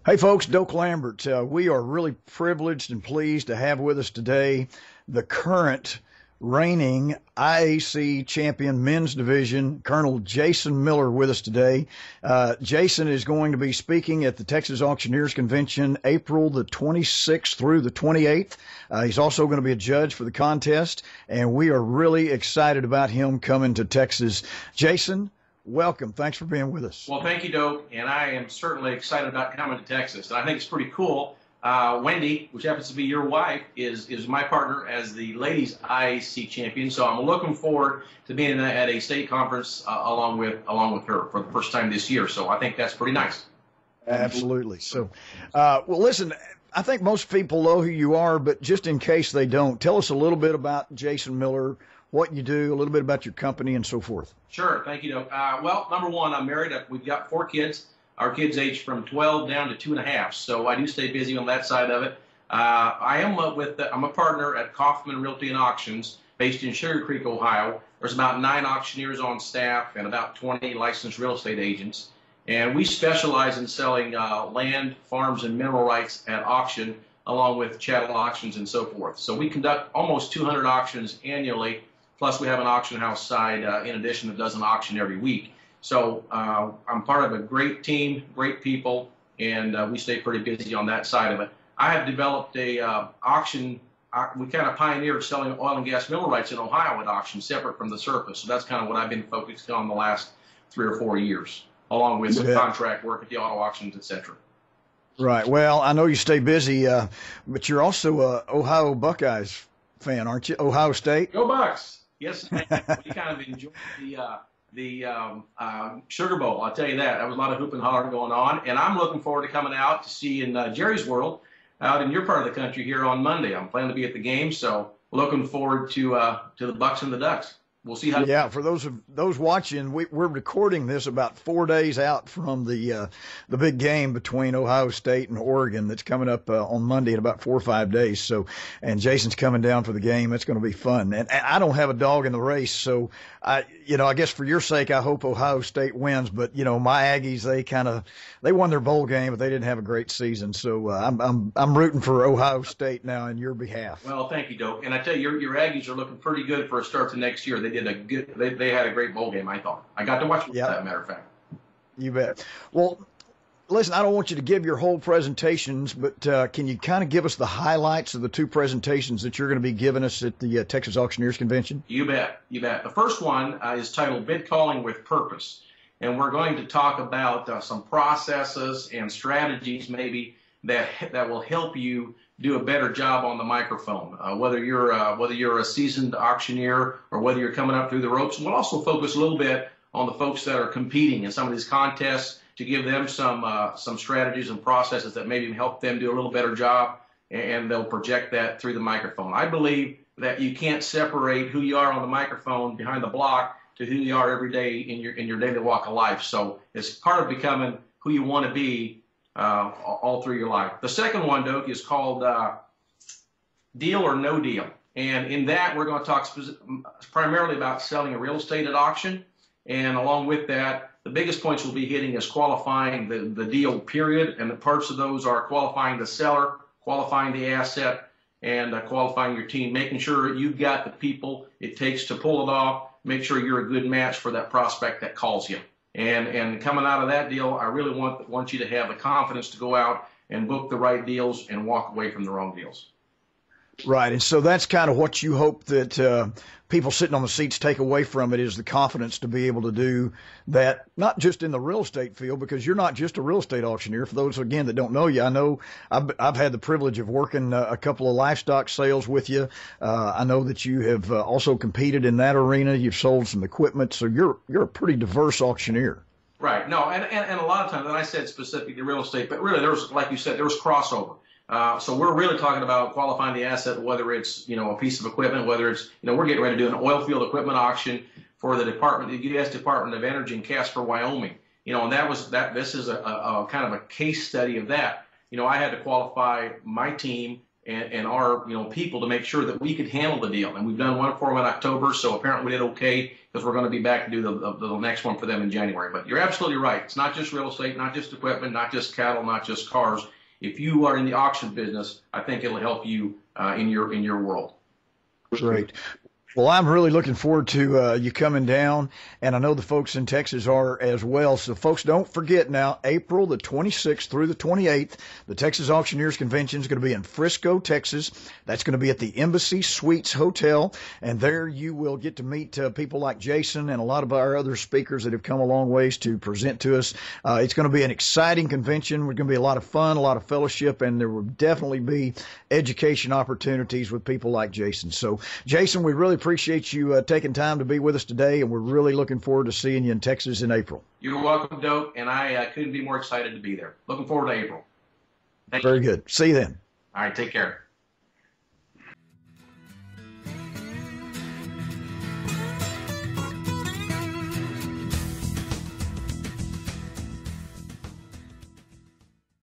Hey folks, Doak Lambert. We are really privileged and pleased to have with us today the current reigning IAC champion men's division, Colonel Jason Miller, with us today. Jason is going to be speaking at the Texas Auctioneers Convention April the 26th through the 28th. He's also going to be a judge for the contest, and we are really excited about him coming to Texas. Jason, welcome. Thanks for being with us. Well, thank you, Doak, and I am certainly excited about coming to Texas. And I think it's pretty cool. Wendy, which happens to be your wife, is my partner as the ladies IAC champion. So I'm looking forward to being at a state conference along with her for the first time this year. So I think that's pretty nice. Absolutely. So, well, listen, I think most people know who you are, but just in case they don't, tell us a little bit about Jason Miller, what you do, a little bit about your company, and so forth. Sure. Thank you, Doak. Well, number one, I'm married. We've got 4 kids. Our kids age from 12 down to 2.5, so I do stay busy on that side of it. I'm a partner at Kaufman Realty and Auctions based in Sugar Creek, Ohio. There's about 9 auctioneers on staff and about 20 licensed real estate agents. And we specialize in selling land, farms, and mineral rights at auction, along with chattel auctions and so forth. So we conduct almost 200 auctions annually. Plus, we have an auction house side in addition that does an auction every week. So I'm part of a great team, great people, and we stay pretty busy on that side of it. I have developed a auction. We kind of pioneered selling oil and gas mineral rights in Ohio at auction, separate from the surface. So that's kind of what I've been focused on the last 3 or 4 years, along with some contract work at the auto auctions, etc. Right. Well, I know you stay busy, but you're also a Ohio Buckeyes fan, aren't you? Ohio State. Go Bucks! Yes, we kind of enjoyed the Sugar Bowl. I'll tell you that. There was a lot of hoop and holler going on, and I'm looking forward to coming out to see in Jerry's World out in your part of the country here on Monday. I'm planning to be at the game, so looking forward to the Bucks and the Ducks. We'll see how. Yeah, for those watching, we're recording this about 4 days out from the big game between Ohio State and Oregon that's coming up on Monday in about 4 or 5 days. So, and Jason's coming down for the game. It's going to be fun. And I don't have a dog in the race, so I guess for your sake, I hope Ohio State wins. But my Aggies, they won their bowl game, but they didn't have a great season. So I'm rooting for Ohio State now on your behalf. Well, thank you, Doak. And I tell you, your Aggies are looking pretty good for a start to next year. They had a great bowl game, I thought. I got to watch it, as a matter of fact. You bet. Well, listen, I don't want you to give your whole presentations, but can you kind of give us the highlights of the 2 presentations that you're going to be giving us at the Texas Auctioneers Convention? You bet. You bet. The first one is titled Bid Calling with Purpose, and we're going to talk about some processes and strategies maybe that will help you do a better job on the microphone, whether you're a seasoned auctioneer or whether you're coming up through the ropes. We'll also focus a little bit on the folks that are competing in some of these contests to give them some strategies and processes that maybe help them do a little better job, and they'll project that through the microphone. I believe that you can't separate who you are on the microphone behind the block to who you are every day in your daily walk of life. So it's part of becoming who you want to be all through your life. The second one, Doak, is called Deal or No Deal. And in that, we're going to talk primarily about selling a real estate at auction. And along with that, the biggest points we'll be hitting is qualifying the deal period. And the parts of those are qualifying the seller, qualifying the asset, and qualifying your team, making sure you've got the people it takes to pull it off, make sure you're a good match for that prospect that calls you. And coming out of that deal, I really want you to have the confidence to go out and book the right deals and walk away from the wrong deals. Right, and so that's kind of what you hope that people sitting on the seats take away from it, is the confidence to be able to do that, not just in the real estate field, because you're not just a real estate auctioneer. For those, again, that don't know you, I know I've had the privilege of working a couple of livestock sales with you. I know that you have also competed in that arena. You've sold some equipment, so you're a pretty diverse auctioneer. Right, no, and a lot of times, and I said specifically real estate, but really there was, like you said, there was crossover. So we're really talking about qualifying the asset, whether it's, a piece of equipment, whether it's, we're getting ready to do an oil field equipment auction for the U.S. Department of Energy in Casper, Wyoming. And this is a kind of a case study of that. I had to qualify my team and our people to make sure that we could handle the deal. And we've done one for them in October, so apparently we did okay, because we're going to be back to do the next one for them in January. But you're absolutely right. It's not just real estate, not just equipment, not just cattle, not just cars. If you are in the auction business, I think it'll help you in your world. Great. Well, I'm really looking forward to you coming down, and I know the folks in Texas are as well. So, folks, don't forget now, April the 26th through the 28th, the Texas Auctioneers Convention is going to be in Frisco, Texas. That's going to be at the Embassy Suites Hotel, and there you will get to meet people like Jason and a lot of our other speakers that have come a long ways to present to us. It's going to be an exciting convention. We're going to be a lot of fun, a lot of fellowship, and there will definitely be education opportunities with people like Jason. So, Jason, we really appreciate you taking time to be with us today, and we're really looking forward to seeing you in Texas in April. You're welcome, Doak, and I couldn't be more excited to be there. Looking forward to April. Very good. See you then. All right, take care.